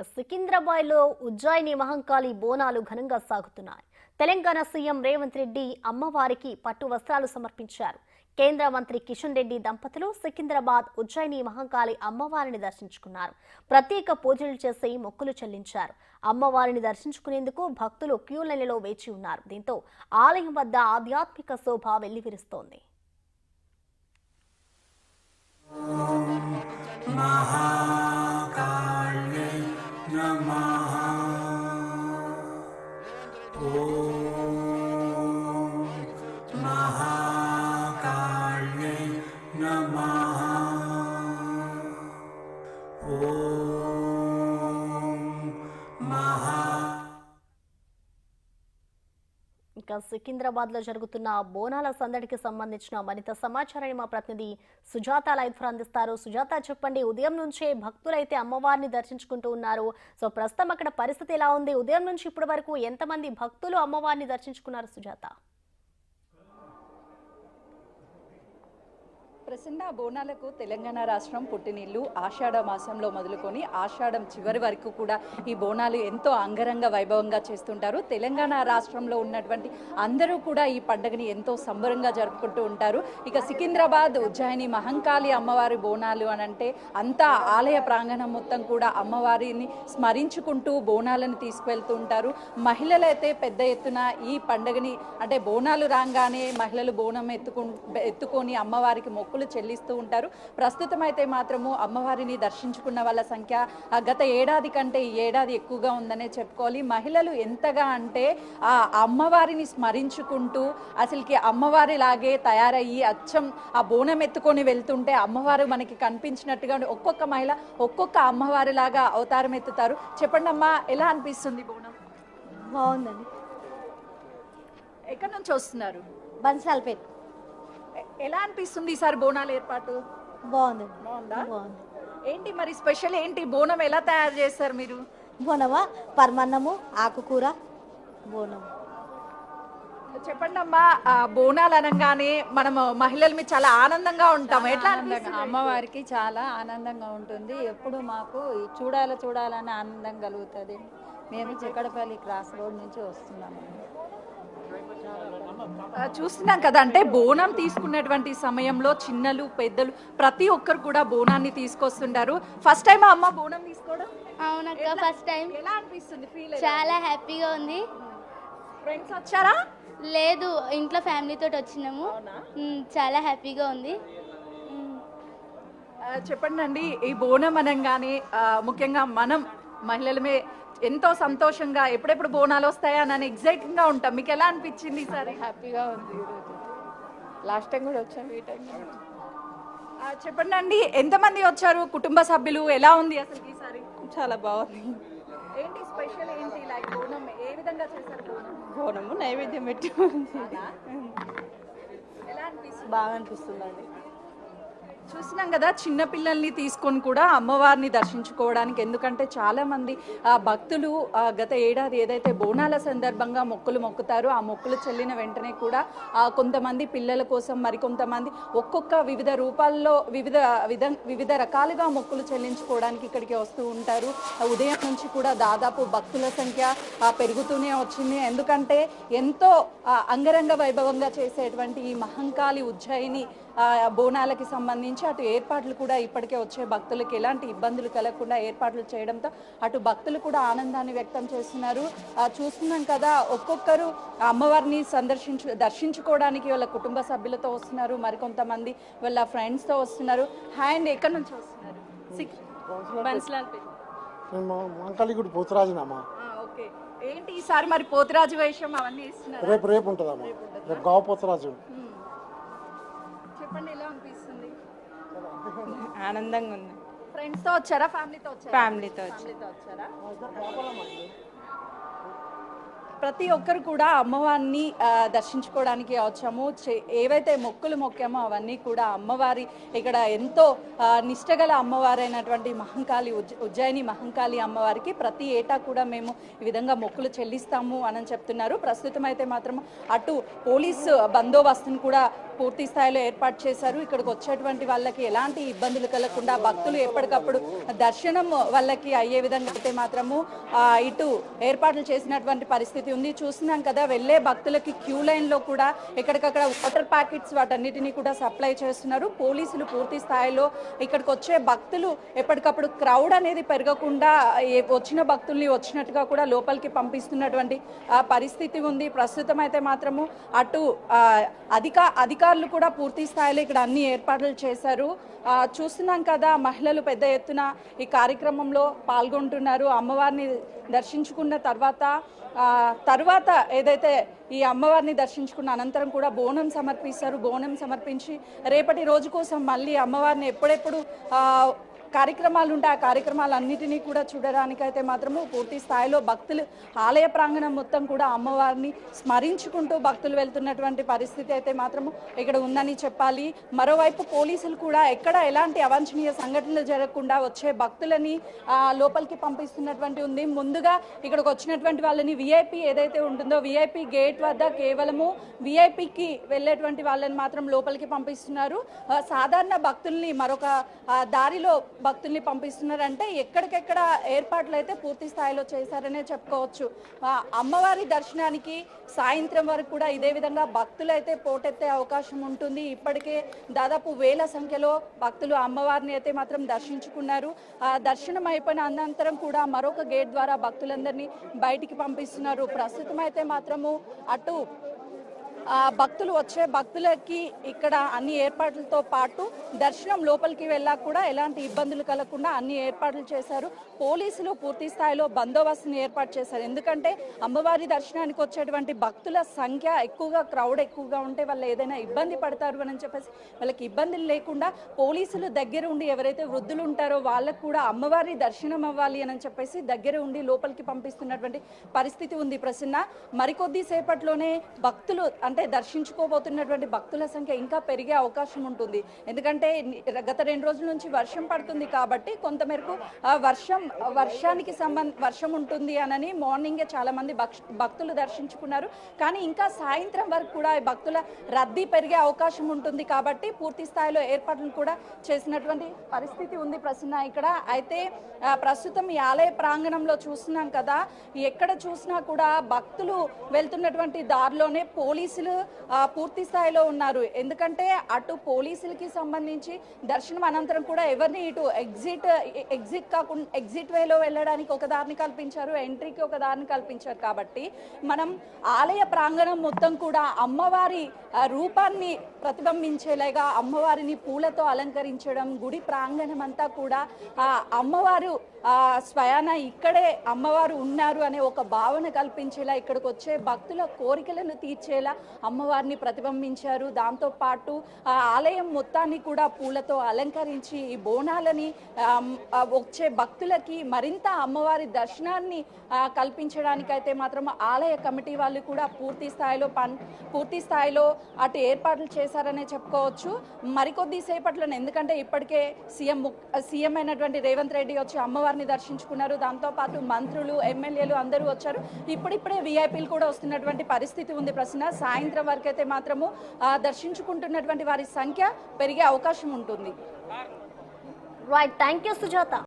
సికింద్రాబాద్లో ఉజ్జయిని మహంకాళి బోనాలు ఘనంగా సాగుతున్నాయి. తెలంగాణ సీఎం రేవంత్ రెడ్డి అమ్మవారికి పట్టు వస్త్రాలు సమర్పించారు. కేంద్ర మంత్రి కిషన్ రెడ్డి దంపతులు సికింద్రాబాద్ ఉజ్జయిని మహంకాళి అమ్మవారిని దర్శించుకున్నారు. ప్రత్యేక పూజలు చేసి మొక్కులు చెల్లించారు. అమ్మవారిని దర్శించుకునేందుకు భక్తులు క్యూ లైన్లలో వేచి ఉన్నారు. దీంతో ఆలయం వద్ద ఆధ్యాత్మిక శోభ వెల్లివిరుస్తోంది. ఇక సికింద్రాబాద్ లో జరుగుతున్న బోనాల సందడికి సంబంధించిన మరింత సమాచారాన్ని మా ప్రతినిధి సుజాత లైవ్ అందిస్తారు. సుజాత, చెప్పండి, ఉదయం నుంచే భక్తులైతే అమ్మవారిని దర్శించుకుంటూ ఉన్నారు. సో ప్రస్తుతం అక్కడ పరిస్థితి ఎలా ఉంది? ఉదయం నుంచి ఇప్పటి వరకు ఎంతమంది భక్తులు అమ్మవారిని దర్శించుకున్నారు సుజాత? ప్రసన్న, బోనాలకు తెలంగాణ రాష్ట్రం పుట్టినిల్లు. ఆషాఢ మాసంలో మొదలుకొని ఆషాఢం చివరి వరకు కూడా ఈ బోనాలు ఎంతో అంగరంగ వైభవంగా చేస్తుంటారు. తెలంగాణ రాష్ట్రంలో ఉన్నటువంటి అందరూ కూడా ఈ పండుగని ఎంతో సంబరంగా జరుపుకుంటూ ఉంటారు. ఇక సికింద్రాబాద్ ఉజ్జయిని మహంకాళి అమ్మవారి బోనాలు అని అంటే అంతా ఆలయ ప్రాంగణం మొత్తం కూడా అమ్మవారిని స్మరించుకుంటూ బోనాలను తీసుకువెళ్తూ ఉంటారు. మహిళలు అయితే పెద్ద ఎత్తున ఈ పండుగని అంటే బోనాలు రాగానే మహిళలు బోనం ఎత్తుకొని అమ్మవారికి మొక్కులు చెల్లిస్తూ ఉంటారు. ప్రస్తుతం అయితే మాత్రము అమ్మవారిని దర్శించుకున్న వాళ్ళ సంఖ్య గత ఏడాది కంటే ఈ ఏడాది ఎక్కువగా ఉందనే చెప్పుకోవాలి. మహిళలు ఎంతగా అంటే ఆ అమ్మవారిని స్మరించుకుంటూ అసలుకి అమ్మవారి లాగే తయారయ్యి అచ్చం ఆ బోనం ఎత్తుకొని వెళ్తుంటే అమ్మవారు మనకి కనిపించినట్టుగా ఒక్కొక్క మహిళ ఒక్కొక్క అమ్మవారి లాగా అవతారం ఎత్తుతారు. చెప్పండి అమ్మా, ఎలా అనిపిస్తుంది బోనం? బాగుందండి. ఎక్కడి నుంచి వస్తున్నారు? బన్సాల్పేట్. ఎలా అనిపిస్తుంది ఈసారి బోనాల ఏర్పాటు? బాగుంది. బాగుందా? బాగుంది. ఏంటి మరి స్పెషల్ ఏంటి? బోనం ఎలా తయారు చేస్తారు మీరు? బోనమా, పరమన్నము, ఆకుకూర, బోనం. చెప్పండి అమ్మా, బోనాలు అనగానే మనం మహిళలు మీద చాలా ఆనందంగా ఉంటాం. ఎట్లా ఆనందంగా, అమ్మవారికి చాలా ఆనందంగా ఉంటుంది. ఎప్పుడు మాకు చూడాలని ఆనందం కలుగుతుంది. మేము చిక్కడపల్లి క్రాస్ రోడ్ నుంచి వస్తున్నాము. చూస్తున్నాం కదా, అంటే బోనం తీసుకున్నటువంటి సమయంలో చిన్నలు పెద్దలు ప్రతి ఒక్కరు కూడా బోనాన్ని తీసుకొస్తుంటారు. ఫస్ట్ టైం అమ్మ బోనం తీసుకోవడం? అవునక్క, ఫస్ట్ టైం. ఎలా అనిపిస్తుంది? ఫీల్ చాలా హ్యాపీగా ఉంది. ఫ్రెండ్స్ వచ్చారా? లేదు, ఇంట్లో ఫ్యామిలీ తోటి వచ్చినాము. చాలా హ్యాపీగా ఉంది. చెప్పండి అండి, ఈ బోనం అనగానే ముఖ్యంగా మనం మహిళలమే ఎంతో సంతోషంగా ఎప్పుడెప్పుడు బోనాలు వస్తాయా అని ఎగ్జైటింగ్ గా ఉంటాం. మీకు ఎలా అనిపించింది ఈసారి? హ్యాపీగా ఉంది. లాస్ట్ టైం కూడా వచ్చాము, ఈ టైం. చెప్పండి అండి, ఎంతమంది వచ్చారు? కుటుంబ సభ్యులు ఎలా ఉంది అసలు ఈసారి? చాలా బాగుంది. ఏంటి స్పెషల్ ఏంటి? లైక్ బోనం ఏ విధంగా చేశారు? బోనము నైవేద్యం పెట్టి ఎలా అనిపిస్తుంది? బాగా అనిపిస్తుందండి. చూస్తున్నాం కదా, చిన్న పిల్లల్ని తీసుకొని కూడా అమ్మవారిని దర్శించుకోవడానికి, ఎందుకంటే చాలా మంది భక్తులు గత ఏడాది ఏదైతే బోనాల సందర్భంగా మొక్కులు మొక్కుతారో ఆ మొక్కులు చెల్లిన వెంటనే కూడా కొంతమంది పిల్లల కోసం, మరికొంతమంది ఒక్కొక్క వివిధ రూపాల్లో వివిధ రకాలుగా మొక్కులు చెల్లించుకోవడానికి ఇక్కడికి వస్తూ ఉంటారు. ఉదయం నుంచి కూడా దాదాపు భక్తుల సంఖ్య పెరుగుతూనే వచ్చింది. ఎందుకంటే ఎంతో అంగరంగ వైభవంగా చేసేటువంటి ఈ మహంకాళి ఉజ్జయిని బోనాలకి సంబంధించి అటు ఏర్పాట్లు కూడా ఇప్పటికే వచ్చే భక్తులకు ఎలాంటి ఇబ్బందులు కలగకుండా ఏర్పాట్లు చేయడంతో అటు భక్తులు కూడా ఆనందాన్ని వ్యక్తం చేస్తున్నారు. చూస్తున్నాం కదా, ఒక్కొక్కరు అమ్మవారిని దర్శించుకోవడానికి వాళ్ళ కుటుంబ సభ్యులతో వస్తున్నారు, మరికొంతమంది వాళ్ళ ఫ్రెండ్స్తో వస్తున్నారు. హ్యాండ్ ఎక్కడి నుంచి వస్తున్నారు? మంకాళిగుడి పోతురాజునమ్మా. ఓకే, ఏంటి ఈసారి మరి పోతురాజు వేషం అవన్నీ ఇస్తున్నారు? రేపు ఉంటుందమ్మా, రేపు గావ పోతురాజు. చెప్పండి, ఎలా అనిపిస్తుంది? ఆనందంగా ఉంది. ఫ్రెండ్స్ తో వచ్చారా, ఫ్యామిలీతో వచ్చారా? ఫ్యామిలీతో వచ్చారా? ప్రతి ఒక్కరు కూడా అమ్మవారిని దర్శించుకోవడానికి వచ్చాము. ఏవైతే మొక్కులు మొక్కామో అవన్నీ కూడా అమ్మవారి ఇక్కడ ఎంతో నిష్టగల అమ్మవారైనటువంటి మహంకాళి ఉజ్జయిని మహంకాళి అమ్మవారికి ప్రతి ఏటా కూడా మేము ఈ విధంగా మొక్కులు చెల్లిస్తాము అని చెప్తున్నారు. ప్రస్తుతం అయితే మాత్రం అటు పోలీసు బందోబస్తును కూడా పూర్తి స్థాయిలో ఏర్పాటు చేశారు. ఇక్కడికి వచ్చేటువంటి వాళ్ళకి ఎలాంటి ఇబ్బందులు కలగకుండా భక్తులు ఎప్పటికప్పుడు దర్శనం వాళ్ళకి అయ్యే విధంగా అయితే మాత్రము ఇటు ఏర్పాట్లు చేసినటువంటి పరిస్థితి ఉంది. చూస్తున్నాం కదా, వెళ్ళే భక్తులకి క్యూ లైన్లో కూడా ఎక్కడికక్కడ వాటర్ ప్యాకెట్స్ వాటన్నిటినీ కూడా సప్లై చేస్తున్నారు పోలీసులు. పూర్తి స్థాయిలో ఇక్కడికి వచ్చే భక్తులు ఎప్పటికప్పుడు క్రౌడ్ అనేది పెరగకుండా వచ్చిన భక్తుల్ని వచ్చినట్టుగా కూడా లోపలికి పంపిస్తున్నటువంటి పరిస్థితి ఉంది. ప్రస్తుతం అయితే మాత్రము అటు అధికారులు కూడా పూర్తి స్థాయిలో ఇక్కడ అన్ని ఏర్పాట్లు చేశారు. చూస్తున్నాం కదా, మహిళలు పెద్ద ఎత్తున ఈ కార్యక్రమంలో పాల్గొంటున్నారు. అమ్మవారిని దర్శించుకున్న తర్వాత ఏదైతే ఈ అమ్మవారిని దర్శించుకున్న అనంతరం కూడా బోనం సమర్పిస్తారు. బోనం సమర్పించి రేపటి రోజు కోసం మళ్ళీ అమ్మవారిని ఎప్పుడెప్పుడు కార్యక్రమాలు ఉంటాయి, ఆ కార్యక్రమాలన్నిటినీ కూడా చూడడానికైతే మాత్రము పూర్తి స్థాయిలో భక్తులు ఆలయ ప్రాంగణం మొత్తం కూడా అమ్మవారిని స్మరించుకుంటూ భక్తులు వెళ్తున్నటువంటి పరిస్థితి అయితే మాత్రము ఇక్కడ ఉందని చెప్పాలి. మరోవైపు పోలీసులు కూడా ఎక్కడ ఎలాంటి అవాంఛనీయ సంఘటనలు జరగకుండా వచ్చే భక్తులని లోపలికి పంపిస్తున్నటువంటి ఉంది. ముందుగా ఇక్కడికి వచ్చినటువంటి వాళ్ళని విఐపి ఏదైతే ఉంటుందో విఐపి గేట్ వద్ద కేవలము విఐపికి వెళ్ళేటువంటి వాళ్ళని మాత్రం లోపలికి పంపిస్తున్నారు. సాధారణ భక్తుల్ని మరొక దారిలో భక్తుల్ని పంపిస్తున్నారంటే ఎక్కడికెక్కడ ఏర్పాట్లు అయితే పూర్తి స్థాయిలో చేశారనే చెప్పుకోవచ్చు. అమ్మవారి దర్శనానికి సాయంత్రం వరకు కూడా ఇదే విధంగా భక్తులు అయితే పోటెత్తే అవకాశం ఉంటుంది. ఇప్పటికే దాదాపు వేల సంఖ్యలో భక్తులు అమ్మవారిని అయితే మాత్రం దర్శించుకున్నారు. దర్శనం అయిపోయిన అనంతరం కూడా మరొక గేట్ ద్వారా భక్తులందరినీ బయటికి పంపిస్తున్నారు. ప్రస్తుతం అయితే మాత్రము అటు భక్తులు వచ్చే భక్తులకి ఇక్కడ అన్ని ఏర్పాట్లతో పాటు దర్శనం లోపలికి వెళ్ళాక కూడా ఎలాంటి ఇబ్బందులు కలగకుండా అన్ని ఏర్పాట్లు చేశారు. పోలీసులు పూర్తి స్థాయిలో బందోబస్తుని ఏర్పాటు చేశారు. ఎందుకంటే అమ్మవారి దర్శనానికి వచ్చేటువంటి భక్తుల సంఖ్య ఎక్కువగా, క్రౌడ్ ఎక్కువగా ఉంటే వాళ్ళు ఏదైనా ఇబ్బంది పడతారు అని చెప్పేసి వాళ్ళకి ఇబ్బందులు లేకుండా పోలీసులు దగ్గర ఉండి ఎవరైతే వృద్ధులు ఉంటారో వాళ్ళకు కూడా అమ్మవారి దర్శనం అవ్వాలి అని చెప్పేసి దగ్గర ఉండి లోపలికి పంపిస్తున్నటువంటి పరిస్థితి ఉంది. ప్రసన్న, మరికొద్ది సేపట్లోనే భక్తులు అంటే దర్శించుకోబోతున్నటువంటి భక్తుల సంఖ్య ఇంకా పెరిగే అవకాశం ఉంటుంది. ఎందుకంటే గత 2 రోజుల నుంచి వర్షం పడుతుంది కాబట్టి కొంతమేరకు వర్షం ఉంటుంది అనని మార్నింగే చాలా మంది భక్తులు దర్శించుకున్నారు. కానీ ఇంకా సాయంత్రం వరకు కూడా భక్తుల రద్దీ పెరిగే అవకాశం ఉంటుంది కాబట్టి పూర్తి స్థాయిలో ఏర్పాట్లను కూడా చేసినటువంటి పరిస్థితి ఉంది. ప్రసన్న, ఇక్కడ అయితే ప్రస్తుతం ఈ ఆలయ ప్రాంగణంలో చూస్తున్నాం కదా, ఎక్కడ చూసినా కూడా భక్తులు వెళ్తున్నటువంటి దారిలోనే పోలీసులు పూర్తి స్థాయిలో ఉన్నారు. ఎందుకంటే అటు పోలీసులకి సంబంధించి దర్శనం అనంతరం కూడా ఎవరిని ఇటు ఎగ్జిట్ వేలో వెళ్ళడానికి ఒక దారిని కల్పించారు, ఎంట్రీకి ఒక దారిని కల్పించారు. కాబట్టి మనం ఆలయ ప్రాంగణం మొత్తం కూడా అమ్మవారి రూపాన్ని ప్రతిబింబించేలాగా అమ్మవారిని పూలతో అలంకరించడం, గుడి ప్రాంగణం అంతా కూడా అమ్మవారు స్వయాన ఇక్కడే అమ్మవారు ఉన్నారు అనే ఒక భావన కల్పించేలా, ఇక్కడికి వచ్చే భక్తుల కోరికలను తీర్చేలా అమ్మవారిని ప్రతిబింబించారు. దాంతోపాటు ఆలయం మొత్తాన్ని కూడా పూలతో అలంకరించి ఈ బోనాలని వచ్చే భక్తులకి మరింత అమ్మవారి దర్శనాన్ని కల్పించడానికైతే మాత్రం ఆలయ కమిటీ వాళ్ళు కూడా పూర్తి స్థాయిలో అటు ఏర్పాట్లు చేశారనే చెప్పుకోవచ్చు. మరికొద్ది సేపట్లోనే, ఎందుకంటే ఇప్పటికే సీఎం అయినటువంటి రేవంత్ రెడ్డి వచ్చి అమ్మవారిని దర్శించుకున్నారు. దాంతోపాటు మంత్రులు, ఎమ్మెల్యేలు అందరూ వచ్చారు. ఇప్పుడిప్పుడే విఐపీలు కూడా వస్తున్నటువంటి పరిస్థితి ఉంది. ప్రశ్న, సాయంత్రం వరకు అయితే మాత్రము దర్శించుకుంటున్నటువంటి వారి సంఖ్య పెరిగే అవకాశం ఉంటుంది. Right, thank you Sujatha.